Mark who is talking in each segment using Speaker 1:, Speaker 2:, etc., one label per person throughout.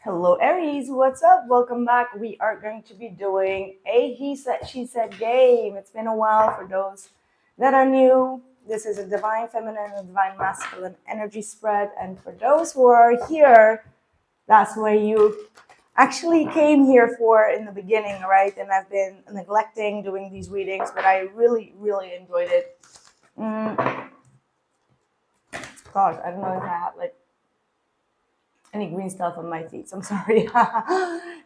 Speaker 1: Hello Aries, what's up? Welcome back. We are going to be doing a he said, she said game. It's been a while for those that are new. This is a divine feminine and divine masculine energy spread. And for those who are here, that's where you actually came here for in the beginning, right? And I've been neglecting doing these readings, but I really, really enjoyed it. Gosh, I don't know if I have like any green stuff on my feet. So I'm sorry.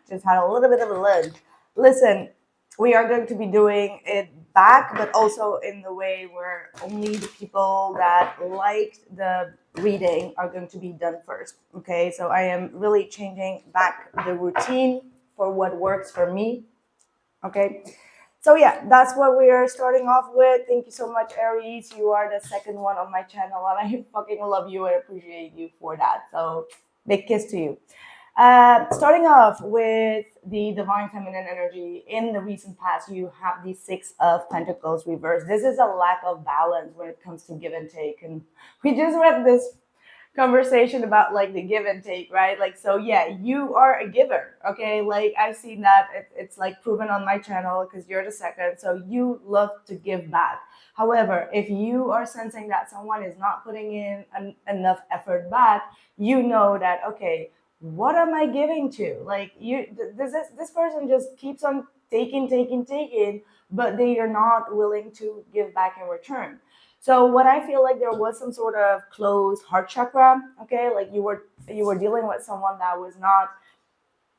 Speaker 1: Just had a little bit of a lunch. Listen, we are going to be doing it back, but also in the way where only the people that liked the reading are going to be done first. Okay, so I am really changing back the routine for what works for me. Okay. So yeah, that's what we are starting off with. Thank you so much, Aries. You are the second one on my channel, and I fucking love you and appreciate you for that. So big kiss to you. Starting off with the divine feminine energy. In the recent past, you have the Six of Pentacles reversed. This is a lack of balance when it comes to give and take, and we just read this conversation about like the give and take, right? Like, so yeah, you are a giver. Okay, like I've seen that it's like proven on my channel because you're the second, so you love to give back. However, if you are sensing that someone is not putting in enough effort back, you know that, okay, what am I giving to? Like, this person just keeps on taking, but they are not willing to give back in return. So what I feel like there was some sort of closed heart chakra, okay? Like you were dealing with someone that was not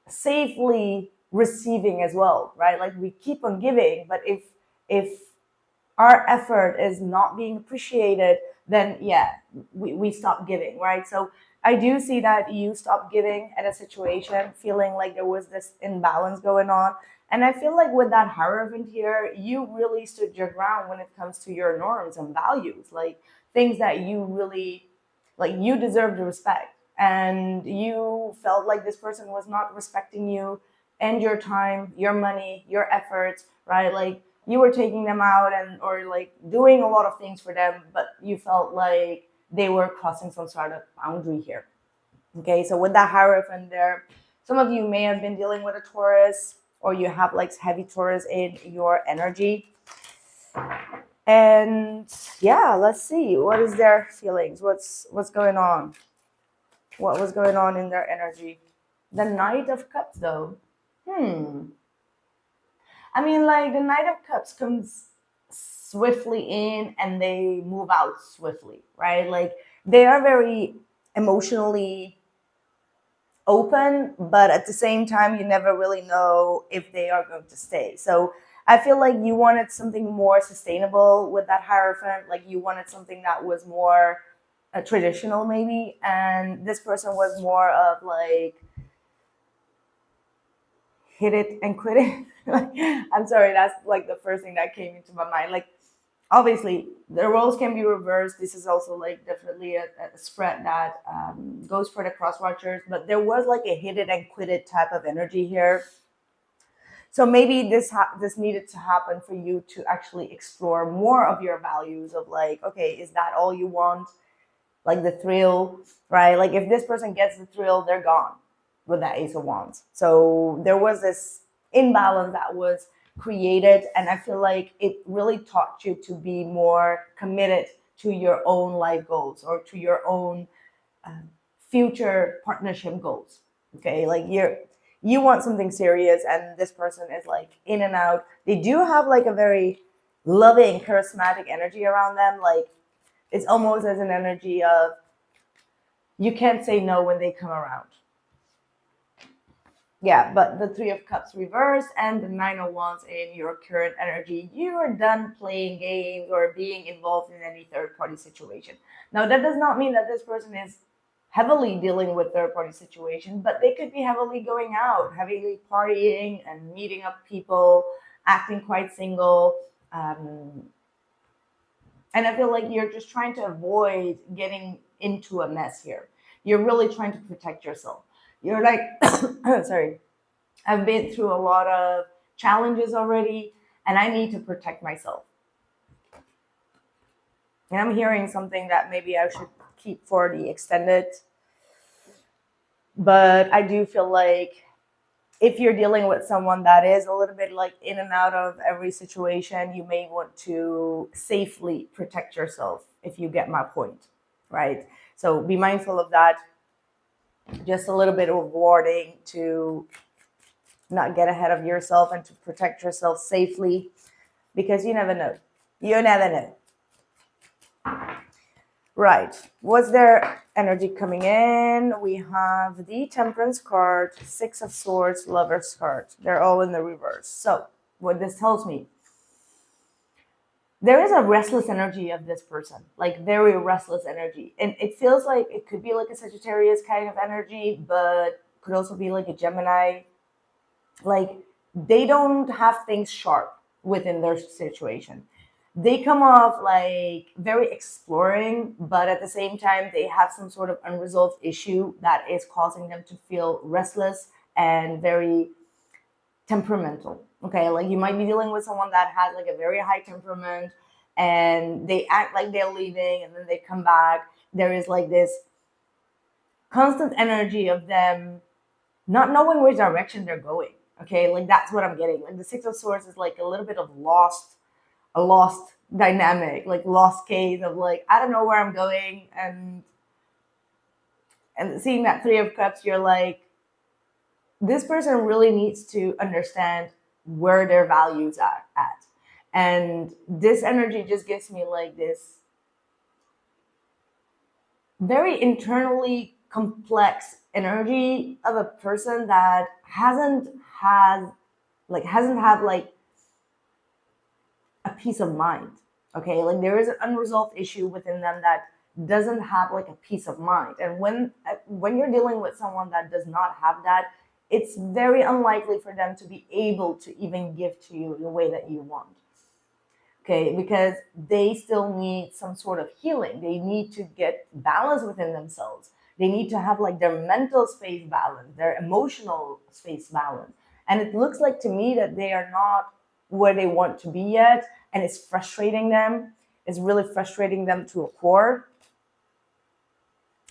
Speaker 1: safely receiving as well, right? Like we keep on giving, but if our effort is not being appreciated, then yeah, we stop giving, right? So I do see that you stop giving at a situation, feeling like there was this imbalance going on. And I feel like with that Hierophant here, you really stood your ground when it comes to your norms and values, like things that you really, like you deserve the respect. And you felt like this person was not respecting you and your time, your money, your efforts, right? Like you were taking them out and or like doing a lot of things for them, but you felt like they were crossing some sort of boundary here. Okay, so with that Hierophant there, some of you may have been dealing with a Taurus, or you have like heavy Taurus in your energy. And yeah, let's see, what is their feelings? What's going on? What was going on in their energy? The Knight of Cups, though. I mean, like the Knight of Cups comes swiftly in and they move out swiftly, right? Like they are very emotionally open, but at the same time, you never really know if they are going to stay. So I feel like you wanted something more sustainable with that Hierophant. Like you wanted something that was more traditional, maybe. And this person was more of like, hit it and quit it. I'm sorry, that's like the first thing that came into my mind. Like, obviously, the roles can be reversed. This is also like definitely a spread that goes for the cross watchers. But there was like a hit it and quit it type of energy here. So maybe this needed to happen for you to actually explore more of your values of like, okay, is that all you want? Like the thrill, right? Like if this person gets the thrill, they're gone with that Ace of Wands. So there was this imbalance that was created, and I feel like it really taught you to be more committed to your own life goals or to your own future partnership goals. Okay, like you want something serious, and this person is like in and out. They do have like a very loving, charismatic energy around them. Like it's almost as an energy of you can't say no when they come around. Yeah, but the Three of Cups reversed and the Nine of Wands in your current energy, you are done playing games or being involved in any third-party situation. Now, that does not mean that this person is heavily dealing with third-party situation, but they could be heavily going out, heavily partying and meeting up people, acting quite single. And I feel like you're just trying to avoid getting into a mess here. You're really trying to protect yourself. You're like, sorry, I've been through a lot of challenges already, and I need to protect myself. And I'm hearing something that maybe I should keep for the extended But I do feel like if you're dealing with someone that is a little bit like in and out of every situation, you may want to safely protect yourself, if you get my point, right? So be mindful of that. Just a little bit of warning to not get ahead of yourself and to protect yourself safely, because you never know. You never know. Right. What's their energy coming in? We have the Temperance card, Six of Swords, Lover's card. They're all in the reverse. So what this tells me, there is a restless energy of this person, like very restless energy. And it feels like it could be like a Sagittarius kind of energy, but could also be like a Gemini. Like they don't have things sharp within their situation. They come off like very exploring, but at the same time, they have some sort of unresolved issue that is causing them to feel restless and very temperamental. Okay, like you might be dealing with someone that has like a very high temperament and they act like they're leaving and then they come back. There is like this constant energy of them not knowing which direction they're going. Okay, like that's what I'm getting. Like the Six of Swords is like a little bit of a lost dynamic, like lost case of like, I don't know where I'm going. And seeing that Three of Cups, you're like, this person really needs to understand where their values are at. And this energy just gives me like this very internally complex energy of a person that hasn't had like a peace of mind. Okay, like there is an unresolved issue within them that doesn't have like a peace of mind. And when you're dealing with someone that does not have that, it's very unlikely for them to be able to even give to you the way that you want. Okay, because they still need some sort of healing. They need to get balance within themselves. They need to have like their mental space balance, their emotional space balance. And it looks like to me that they are not where they want to be yet, and it's frustrating them. It's really frustrating them to a core,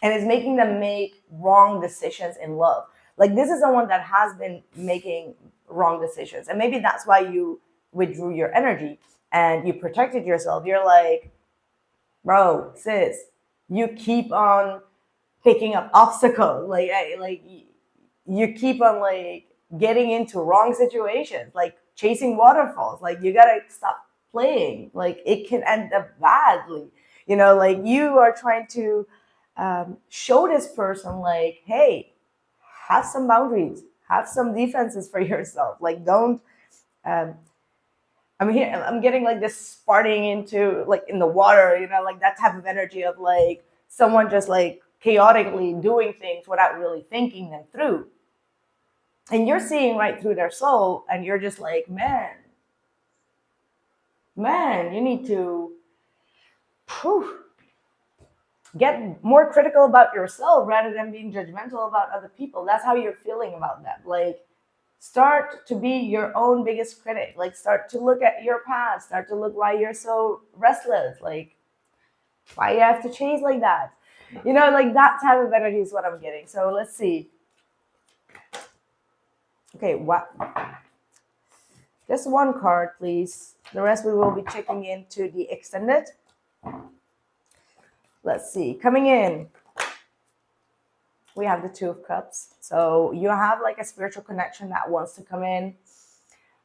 Speaker 1: and it's making them make wrong decisions in love. Like this is someone that has been making wrong decisions, and maybe that's why you withdrew your energy and you protected yourself. You're like, bro, sis, you keep on picking up obstacles. Like you keep on like getting into wrong situations, like chasing waterfalls. Like you gotta stop playing. Like it can end up badly. You know, like you are trying to show this person, like, hey, have some boundaries, have some defenses for yourself. Like, don't. I'm getting like this sparting into like in the water, you know, like that type of energy of like someone just like chaotically doing things without really thinking them through. And you're seeing right through their soul, and you're just like, man, you need to get more critical about yourself rather than being judgmental about other people. That's how you're feeling about them. Like, start to be your own biggest critic. Like, start to look at your past. Start to look why you're so restless. Like, why you have to chase like that. You know, like that type of energy is what I'm getting. So let's see. Okay, what? Just one card, please. The rest we will be checking into the extended. Let's see. Coming in, we have the Two of Cups. So you have like a spiritual connection that wants to come in.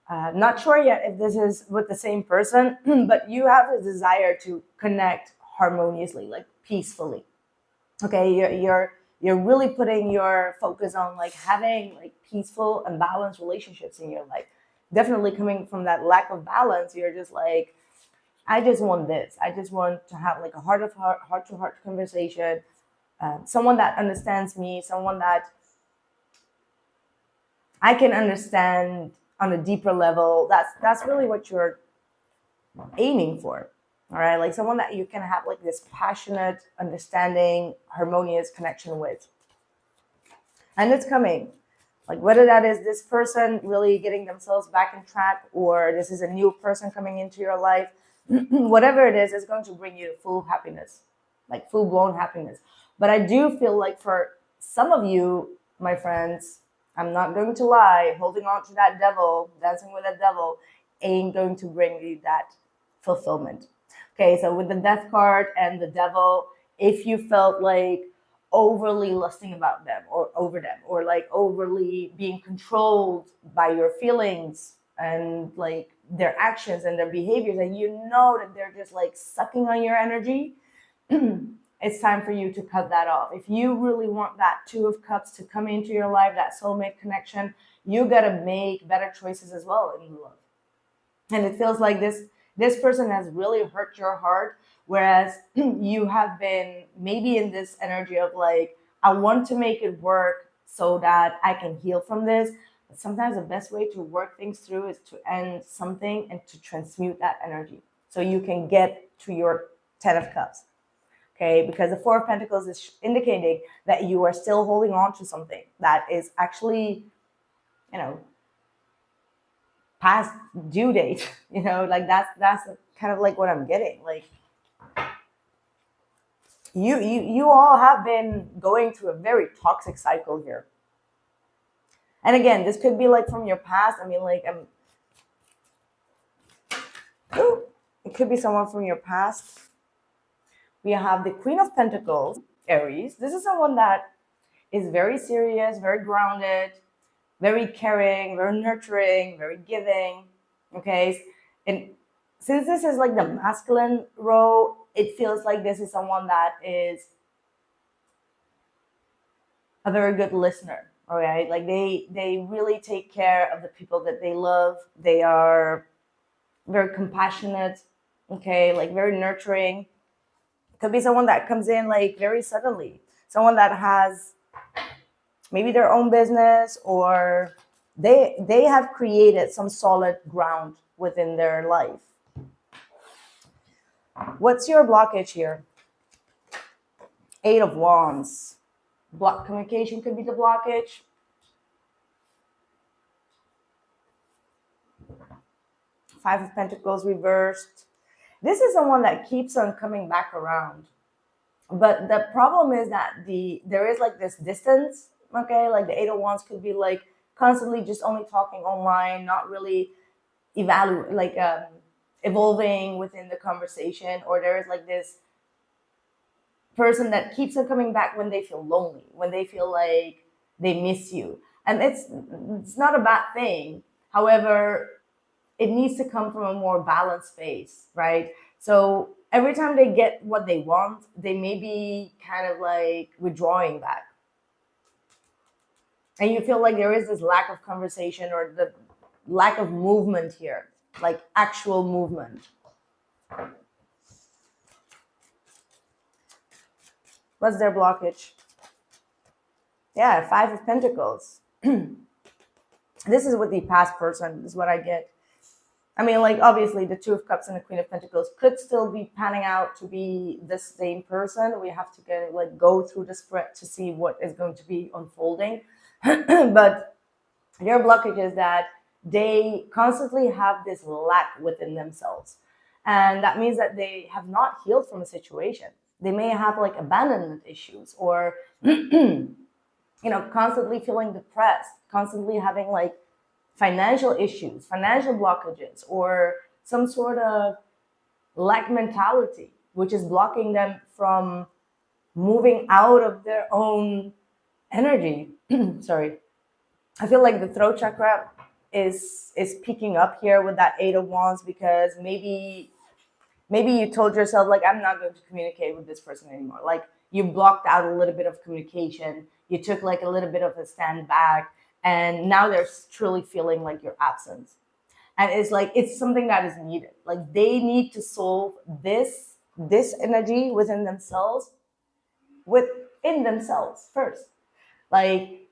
Speaker 1: Not sure yet if this is with the same person, but you have a desire to connect harmoniously, like peacefully. Okay, you're really putting your focus on like having like peaceful and balanced relationships in your life. Definitely coming from that lack of balance, you're just like, I just want this. I just want to have like a heart to heart conversation. Someone that understands me, someone that I can understand on a deeper level. That's really what you're aiming for. All right, like someone that you can have like this passionate, understanding, harmonious connection with. And it's coming. Like whether that is this person really getting themselves back in track, or this is a new person coming into your life, whatever it is, it's going to bring you full happiness, like full blown happiness. But I do feel like for some of you, my friends, I'm not going to lie, holding on to that devil, dancing with that devil, ain't going to bring you that fulfillment. Okay, so with the death card and the devil, if you felt like overly lusting about them or over them, or like overly being controlled by your feelings and like their actions and their behaviors, and you know that they're just like sucking on your energy, it's time for you to cut that off. If you really want that Two of Cups to come into your life, that soulmate connection, you gotta make better choices as well in love. And it feels like this person has really hurt your heart, whereas you have been maybe in this energy of like, I want to make it work so that I can heal from this. But sometimes the best way to work things through is to end something and to transmute that energy so you can get to your 10 of Cups. Okay, because the Four of Pentacles is indicating that you are still holding on to something that is actually, you know, past due date. You know, like that's kind of like what I'm getting. Like you all have been going through a very toxic cycle here. And again, this could be like from your past. I mean, like it could be someone from your past. We have the Queen of Pentacles, Aries. This is someone that is very serious, very grounded, very caring, very nurturing, very giving. Okay. And since this is like the masculine role, it feels like this is someone that is a very good listener. All right. Like they really take care of the people that they love. They are very compassionate. Okay. Like very nurturing. Could be someone that comes in like very suddenly, someone that has maybe their own business, or they have created some solid ground within their life. What's your blockage here? 8 of Wands. Block communication could be the blockage. Five of Pentacles reversed. This is someone that keeps on coming back around. But the problem is that there is like this distance, okay? Like the 8 of Wands could be like constantly just only talking online, not really evolving within the conversation, or there is like this person that keeps on coming back when they feel lonely, when they feel like they miss you. And it's not a bad thing. However, it needs to come from a more balanced space, right? So every time they get what they want, they may be kind of like withdrawing back. And you feel like there is this lack of conversation or the lack of movement here, like actual movement. What's their blockage? Yeah, Five of Pentacles. This is with the past person, is what I get. I mean, like, obviously, the Two of Cups and the Queen of Pentacles could still be panning out to be the same person. We have to go through the spread to see what is going to be unfolding. But their blockage is that they constantly have this lack within themselves. And that means that they have not healed from a situation. They may have like abandonment issues, or, constantly feeling depressed, constantly having like financial issues, financial blockages, or some sort of lack mentality, which is blocking them from moving out of their own energy. Sorry. I feel like the throat chakra is peaking up here with that 8 of Wands, because maybe you told yourself, like, I'm not going to communicate with this person anymore. Like, you blocked out a little bit of communication. You took like a little bit of a stand back, and now they're truly feeling like your absence. And it's like, it's something that is needed. Like, they need to solve this energy within themselves first. Like,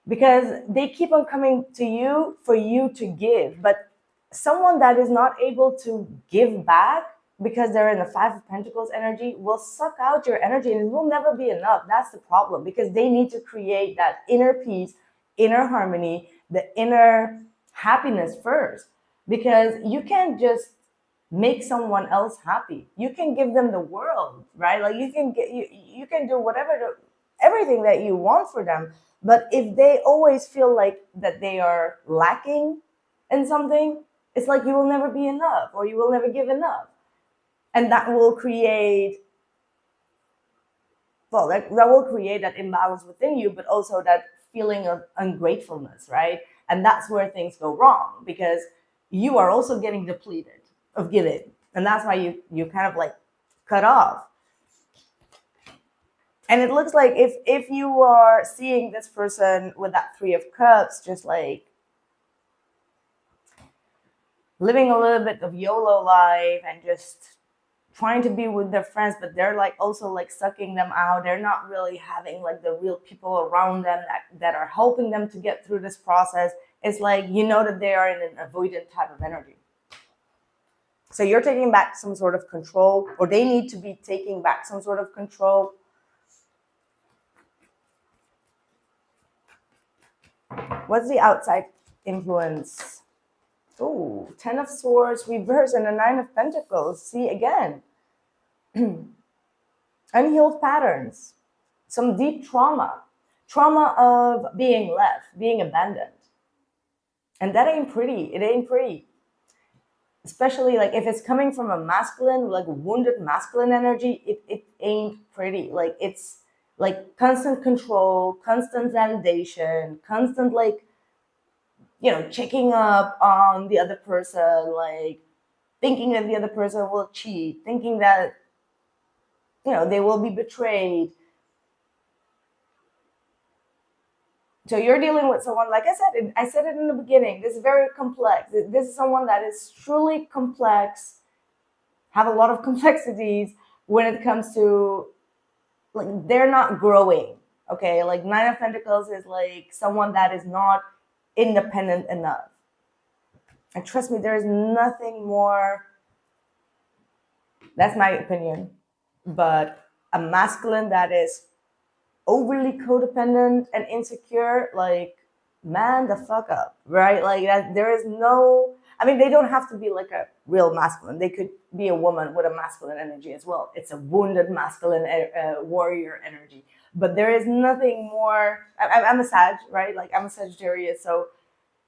Speaker 1: because they keep on coming to you for you to give, but someone that is not able to give back because they're in the Five of Pentacles energy will suck out your energy, and it will never be enough. That's the problem, because they need to create that inner peace, inner harmony, the inner happiness first, because you can't just make someone else happy. You can give them the world, right? Like, you can do everything that you want for them, But if they always feel like that they are lacking in something, it's like you will never be enough or you will never give enough. And that will create, well, that will create that imbalance within you, but also that feeling of ungratefulness, right? And that's where things go wrong, because you are also getting depleted of giving. And that's why you kind of like cut off. And it looks like if you are seeing this person with that Three of Cups, just like living a little bit of YOLO life and just trying to be with their friends, but they're like also like sucking them out. They're not really having like the real people around them that are helping them to get through this process. It's like, you know, that they are in an avoidant type of energy. So you're taking back some sort of control, or they need to be taking back some sort of control. What's the outside influence? Oh, 10 of Swords reverse and the 9 of Pentacles. See, again, unhealed patterns, some deep trauma of being left, being abandoned. And that ain't pretty. It ain't pretty. Especially like if it's coming from a masculine, like wounded masculine energy, it ain't pretty. Like it's like constant control, constant validation, constant like, you know, checking up on the other person, like thinking that the other person will cheat, thinking that, you know, they will be betrayed. So you're dealing with someone, like I said it in the beginning, this is very complex. This is someone that is truly complex, have a lot of complexities when it comes to, like, they're not growing, okay? Like 9 of Pentacles is like someone that is not independent enough. And trust me, there is nothing more, that's my opinion, but a masculine that is overly codependent and insecure, like, man the fuck up, right? Like that, there is no, I mean, they don't have to be like a real masculine. They could be a woman with a masculine energy as well. It's a wounded masculine warrior energy. But there is nothing more, I'm a Sag, right? Like I'm a Sagittarius, so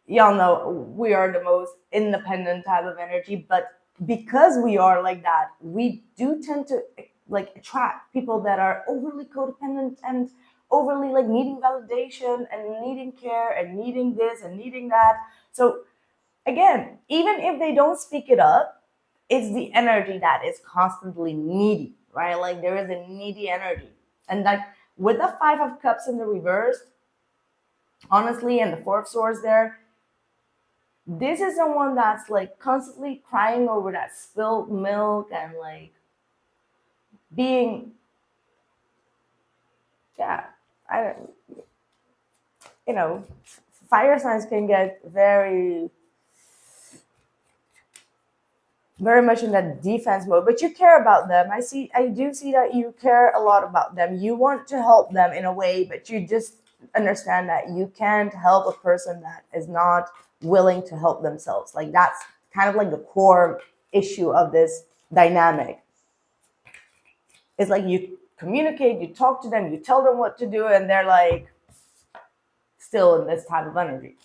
Speaker 1: y'all know we are the most independent type of energy. But because we are like that, we do tend to like attract people that are overly codependent and overly like needing validation and needing care and needing this and needing that. So again, even if they don't speak it up, it's the energy that is constantly needy, right? Like there is a needy energy. And like with the 5 of Cups in the reverse, honestly, and the 4 of Swords there, this is someone that's like constantly crying over that spilled milk and like being, yeah, I don't, you know, fire signs can get very much in that defense mode, but you care about them. I do see that you care a lot about them. You want to help them in a way, but you just understand that you can't help a person that is not willing to help themselves. Like that's kind of like the core issue of this dynamic. It's like you communicate, you talk to them, you tell them what to do, and they're like still in this type of energy.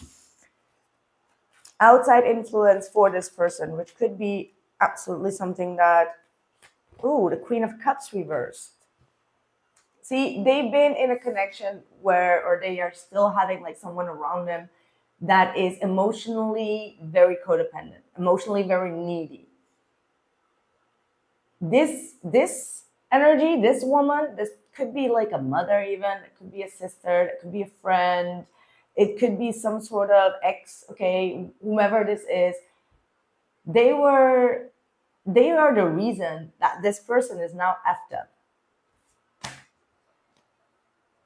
Speaker 1: Outside influence for this person, which could be absolutely something that, ooh, the Queen of Cups reversed. See, they've been in a connection where, or they are still having like someone around them that is emotionally very codependent, emotionally very needy. This energy, this woman, this could be like a mother even, it could be a sister, it could be a friend, it could be some sort of ex, okay, whomever this is. They are the reason that this person is now effed up.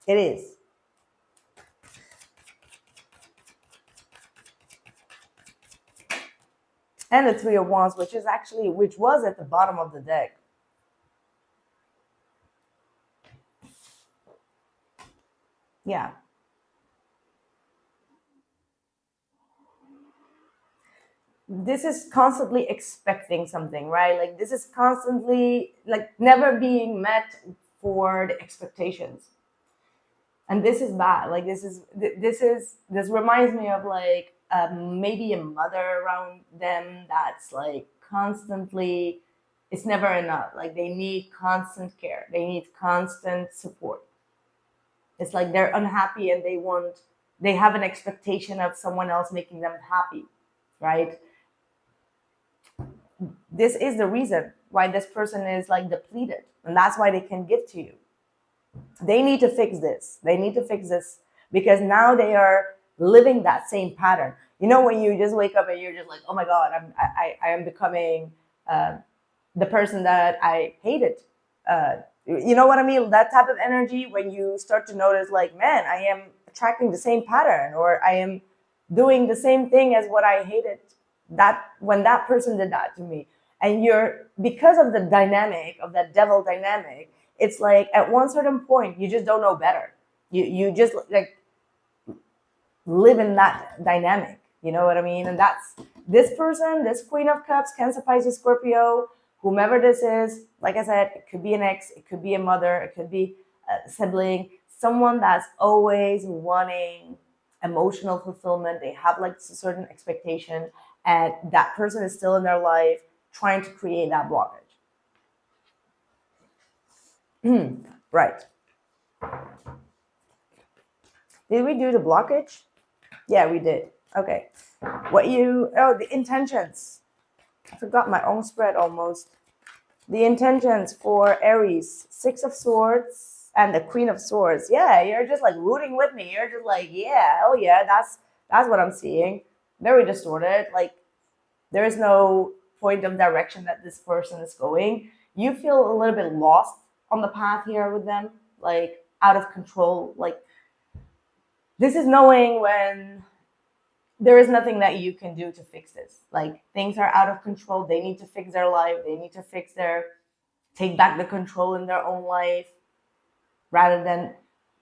Speaker 1: It is. And the 3 of Wands, which was at the bottom of the deck. Yeah. This is constantly expecting something, right? Like this is constantly like never being met for the expectations. And this is bad. Like this reminds me of like maybe a mother around them that's like constantly, it's never enough. Like they need constant care, they need constant support. It's like they're unhappy and they have an expectation of someone else making them happy, right? This is the reason why this person is like depleted, and that's why they can give to you. They need to fix this. They need to fix this because now they are living that same pattern. You know, when you just wake up and you're just like, oh my God, I am becoming the person that I hated. You know what I mean? That type of energy, when you start to notice, like, man, I am attracting the same pattern, or I am doing the same thing as what I hated. That when that person did that to me, and you're, because of the dynamic of that devil dynamic, it's like at one certain point you just don't know better. You just like live in that dynamic. You know what I mean? And that's this person, this Queen of Cups, Cancer, Pisces, Scorpio, whomever this is. Like I said, it could be an ex, it could be a mother, it could be a sibling, someone that's always wanting emotional fulfillment. They have like a certain expectation, and that person is still in their life trying to create that blockage. Right. Did we do the blockage? Yeah, we did. Okay. The intentions. I forgot my own spread almost. The intentions for Aries, Six of Swords and the Queen of Swords. Yeah, you're just like rooting with me. You're just like, yeah, oh yeah, that's what I'm seeing. Very distorted. Like there is no point of direction that this person is going. You feel a little bit lost on the path here with them, like out of control. Like this is knowing when there is nothing that you can do to fix this. Like things are out of control. They need to fix their life. They need to take back the control in their own life rather than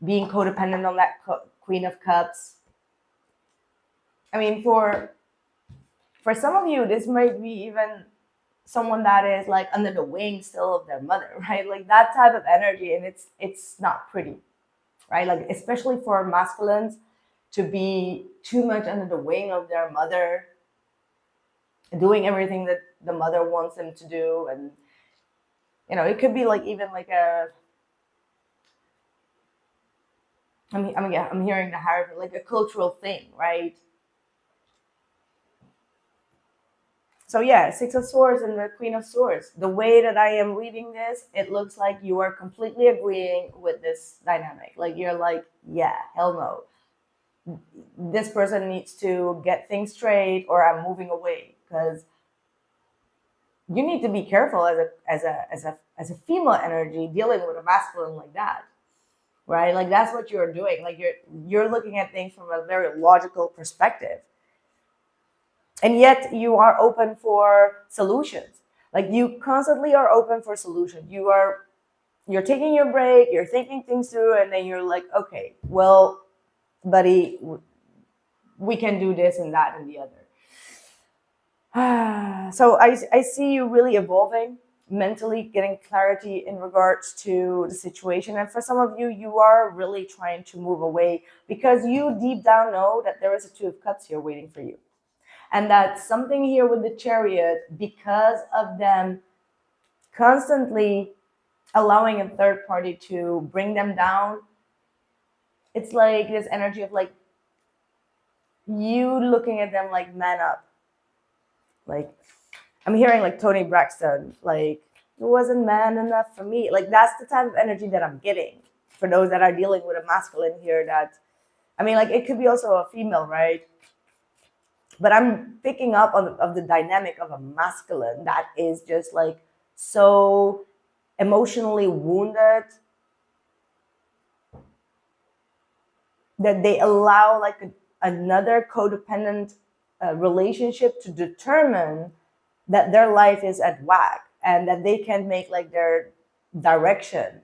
Speaker 1: being codependent on that Queen of Cups. I mean, for some of you, this might be even someone that is like under the wing still of their mother, right? Like that type of energy, and it's not pretty, right? Like especially for masculines, to be too much under the wing of their mother, doing everything that the mother wants them to do. And you know, it could be like even like I'm hearing the hierarchy, like a cultural thing, right? So yeah, Six of Swords and the Queen of Swords. The way that I am reading this, it looks like you are completely agreeing with this dynamic. Like you're like, yeah, hell no. This person needs to get things straight, or I'm moving away, because you need to be careful as a female energy dealing with a masculine like that, right? Like that's what you're doing. Like you're looking at things from a very logical perspective, and yet you are open for solutions. Like you constantly are open for solutions. You're taking your break, you're thinking things through, and then you're like, okay, well, buddy, we can do this and that and the other. So I see you really evolving mentally, getting clarity in regards to the situation. And for some of you, you are really trying to move away because you deep down know that there is a Two of Cups here waiting for you. And that something here with the Chariot, because of them constantly allowing a third party to bring them down, it's like this energy of like you looking at them like, man up. Like I'm hearing like Tony Braxton, like it wasn't man enough for me. Like that's the type of energy that I'm getting for those that are dealing with a masculine here. That, I mean, like it could be also a female, right? But I'm picking up on of the dynamic of a masculine that is just like so emotionally wounded that they allow like another codependent relationship to determine that their life is at whack and that they can make like their direction.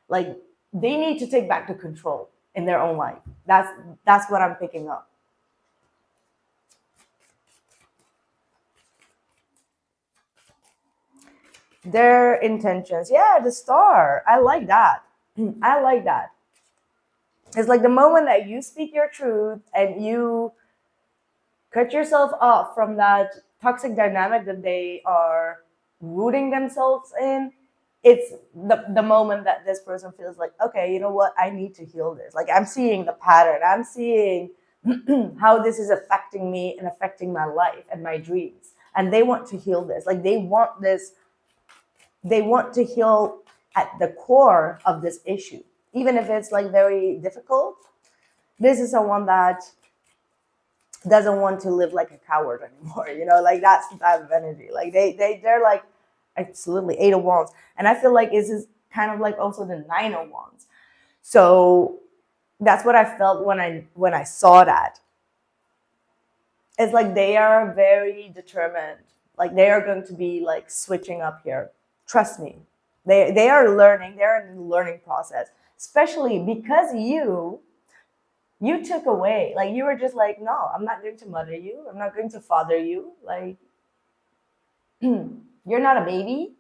Speaker 1: Like they need to take back the control in their own life. That's what I'm picking up. Their intentions. Yeah, the star. I like that. I like that. It's like the moment that you speak your truth and you cut yourself off from that toxic dynamic that they are rooting themselves in, it's the moment that this person feels like, okay, you know what, I need to heal this. Like, I'm seeing the pattern, I'm seeing how this is affecting me and affecting my life and my dreams, and they want to heal this. Like, they want this, they want to heal at the core of this issue, even if it's like very difficult. This is someone that doesn't want to live like a coward anymore, you know, like that's the type of energy. Like they're like, absolutely, 8 of Wands. And I feel like this is kind of like also the 9 of Wands. So that's what I felt when I saw that. It's like they are very determined. Like, they are going to be like switching up here. Trust me. They are learning, they're in the learning process, especially because you took away, like, you were just like, no, I'm not going to mother you, I'm not going to father you, like, you're not a baby.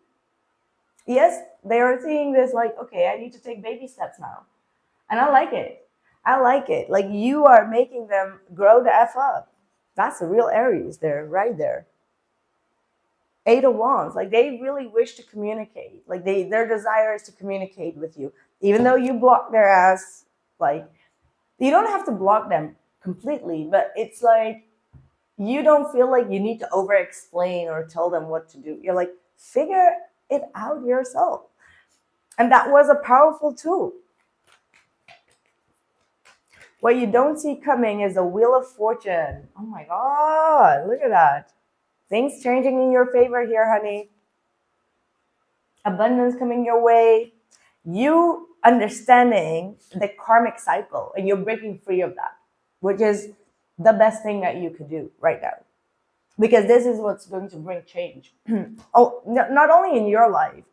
Speaker 1: Yes, they are seeing this like, okay, I need to take baby steps now. And I like it. I like it. Like, you are making them grow the F up. That's a real Aries there, right there. 8 of Wands. Like, they really wish to communicate. Like, their desire is to communicate with you. Even though you block their ass, like, you don't have to block them completely, but it's like, you don't feel like you need to over explain or tell them what to do. You're like, figure it out yourself. And that was a powerful tool. What you don't see coming is the Wheel of Fortune. Oh my God, look at that. Things changing in your favor here, honey. Abundance coming your way. You understanding the karmic cycle, and you're breaking free of that, which is the best thing that you could do right now. Because this is what's going to bring change. Oh, not only in your life,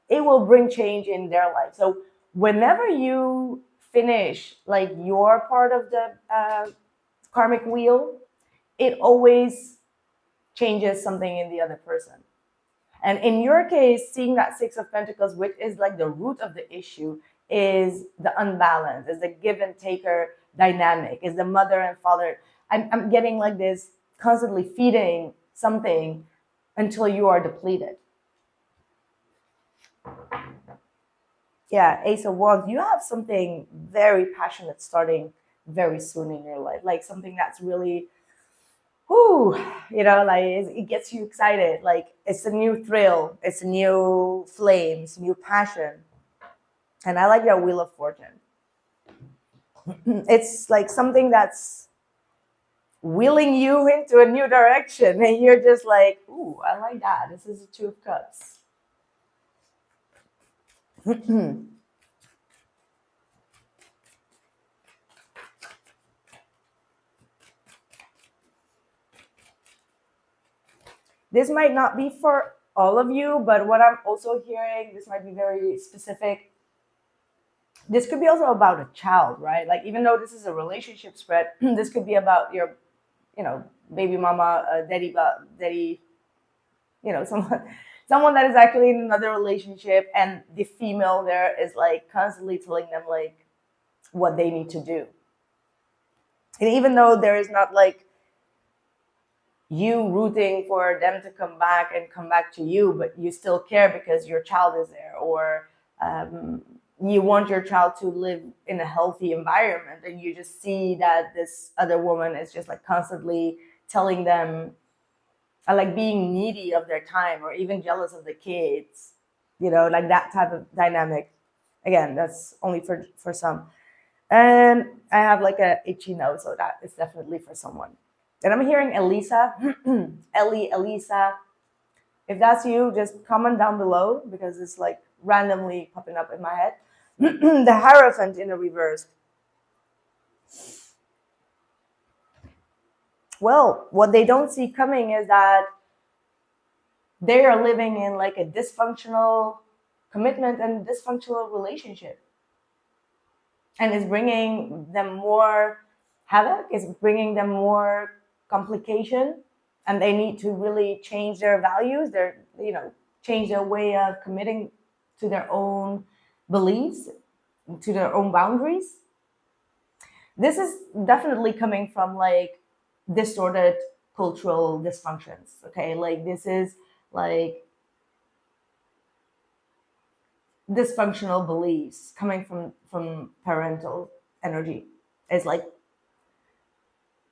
Speaker 1: it will bring change in their life. So whenever you finish like your part of the karmic wheel, it always changes something in the other person. And in your case, seeing that 6 of Pentacles, which is like the root of the issue, is the unbalance, is the give and taker dynamic, is the mother and father. I'm getting like this constantly feeding something until you are depleted. Yeah, Ace of Wands, you have something very passionate starting very soon in your life, like something that's really, whoo, you know, like it gets you excited. Like, it's a new thrill, it's a new flame, it's a new passion. And I like that Wheel of Fortune. It's like something that's wheeling you into a new direction, and you're just like, ooh, I like that. This is a 2 of Cups. This might not be for all of you, but what I'm also hearing, this might be very specific. This could be also about a child, right? Like, even though this is a relationship spread, this could be about your, you know, baby mama, daddy, you know, someone that is actually in another relationship, and the female there is like constantly telling them like what they need to do. And even though there is not like you rooting for them to come back and come back to you, but you still care because your child is there, or you want your child to live in a healthy environment, and you just see that this other woman is just like constantly telling them, like being needy of their time, or even jealous of the kids, you know, like that type of dynamic. Again, that's only for some. And I have like a itchy nose, so that is definitely for someone. And I'm hearing Elisa, Elisa. If that's you, just comment down below, because it's like randomly popping up in my head. The Hierophant in the reverse. Well, what they don't see coming is that they are living in like a dysfunctional commitment and dysfunctional relationship. And it's bringing them more havoc, it's bringing them more complication, and they need to really change their values, change their way of committing to their own beliefs, to their own boundaries. This is definitely coming from like distorted cultural dysfunctions. Okay, like this is like dysfunctional beliefs coming from parental energy. It's like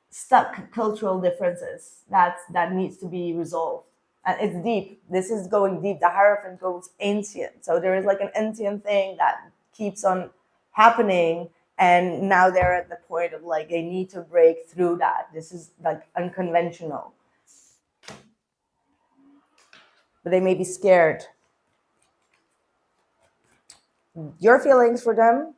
Speaker 1: stuck cultural differences that needs to be resolved, and it's deep. This is going deep. The hierophant goes ancient, so there is like an ancient thing that keeps on happening, and now they're at the point of like they need to break through that. This is like unconventional, but they may be scared. Your feelings for them,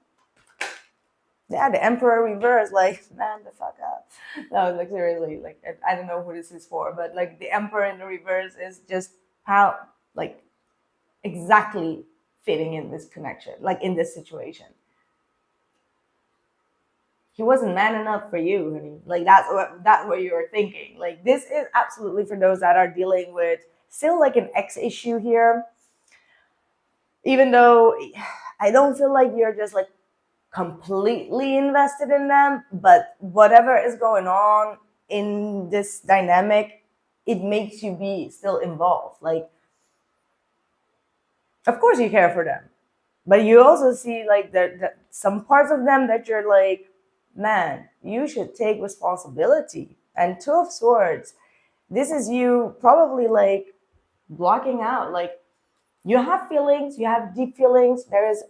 Speaker 1: yeah, the emperor reverse, like, man, the fuck up. No, like seriously, like I don't know who this is for, but like the emperor in the reverse is just how, like, exactly fitting in this connection, like in this situation. He wasn't man enough for you, honey. Like that's what you're thinking. Like this is absolutely for those that are dealing with still like an ex issue here. Even though I don't feel like you're just like completely invested in them, but whatever is going on in this dynamic, it makes you be still involved. Like, of course you care for them, but you also see like that some parts of them that you're like, man, you should take responsibility. And Two of Swords, this is you probably like blocking out, like, you have feelings, you have deep feelings. There is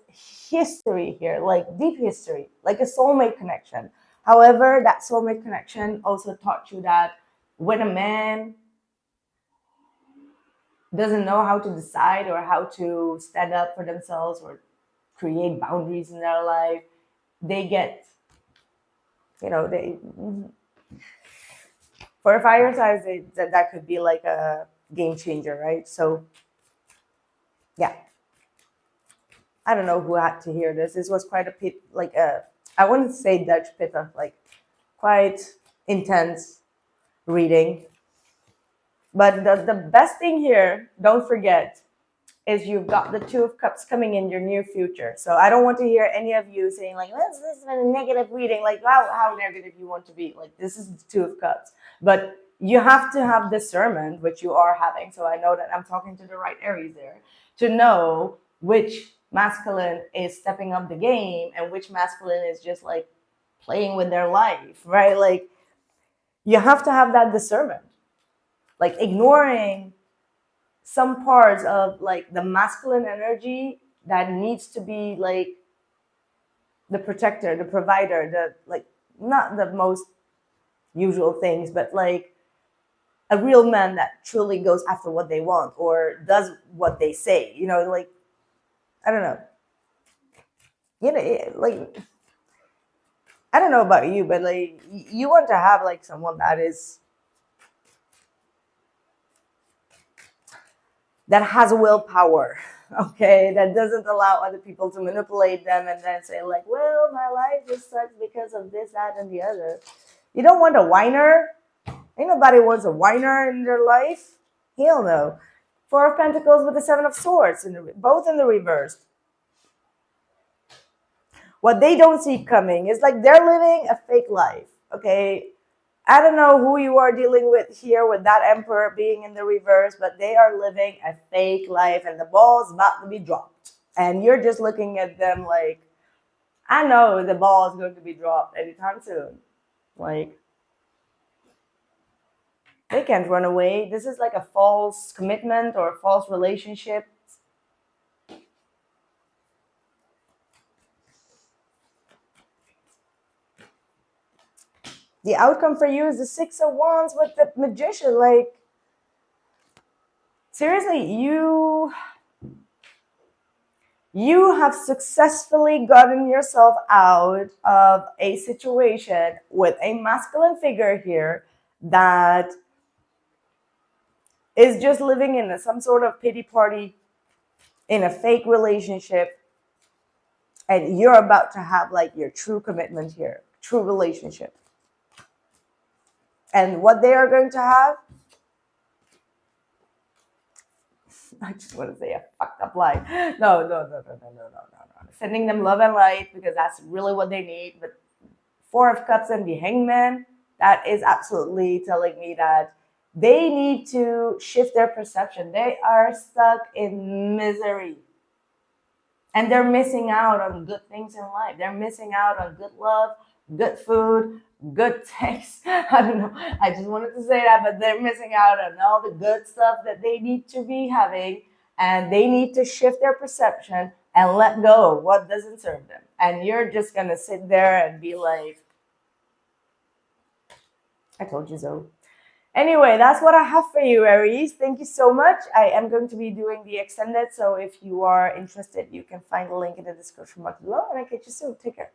Speaker 1: history here, like deep history, like a soulmate connection. However, that soulmate connection also taught you that when a man doesn't know how to decide or how to stand up for themselves or create boundaries in their life, they get, they, for a fire sign, that could be like a game changer, right? So, yeah. I don't know who had to hear this. This was quite a pit, like a, I wouldn't say Dutch pitta, like quite intense reading. But the best thing here, don't forget, is you've got the Two of Cups coming in your near future. So I don't want to hear any of you saying like, well, this is a negative reading. Like, how negative you want to be. Like, this is the Two of Cups. But you have to have discernment, which you are having. So I know that I'm talking to the right Aries there, to know which masculine is stepping up the game and which masculine is just like playing with their life, right? Like, you have to have that discernment. Like, ignoring some parts of like the masculine energy that needs to be like the protector, the provider, the, like, not the most usual things, but like a real man that truly goes after what they want or does what they say, like, I don't know. Like, I don't know about you, but like you want to have like someone that has willpower, okay, that doesn't allow other people to manipulate them and then say like, well, my life just sucks because of this, that, and the other. You don't want a whiner. Ain't nobody wants a whiner in their life. Hell no. Four of Pentacles with the Seven of Swords, both in the reverse. What they don't see coming is like they're living a fake life, okay? I don't know who you are dealing with here with that Emperor being in the reverse, but they are living a fake life and the ball is about to be dropped. And you're just looking at them like, I know the ball is going to be dropped anytime soon. Like, they can't run away. This is like a false commitment or a false relationship. The outcome for you is the Six of Wands with the Magician. Like, seriously, you have successfully gotten yourself out of a situation with a masculine figure here that is just living in some sort of pity party in a fake relationship, and you're about to have like your true commitment here, true relationship. And what they are going to have, I just want to say a fucked up life. No. Sending them love and light because that's really what they need. But Four of Cups and the Hangman, that is absolutely telling me that they need to shift their perception. They are stuck in misery. And they're missing out on good things in life. They're missing out on good love, good food, good sex. I don't know. I just wanted to say that, but they're missing out on all the good stuff that they need to be having. And they need to shift their perception and let go of what doesn't serve them. And you're just going to sit there and be like, I told you so. Anyway, that's what I have for you, Aries. Thank you so much. I am going to be doing the extended, so if you are interested, you can find the link in the description box below, and I'll catch you soon. Take care.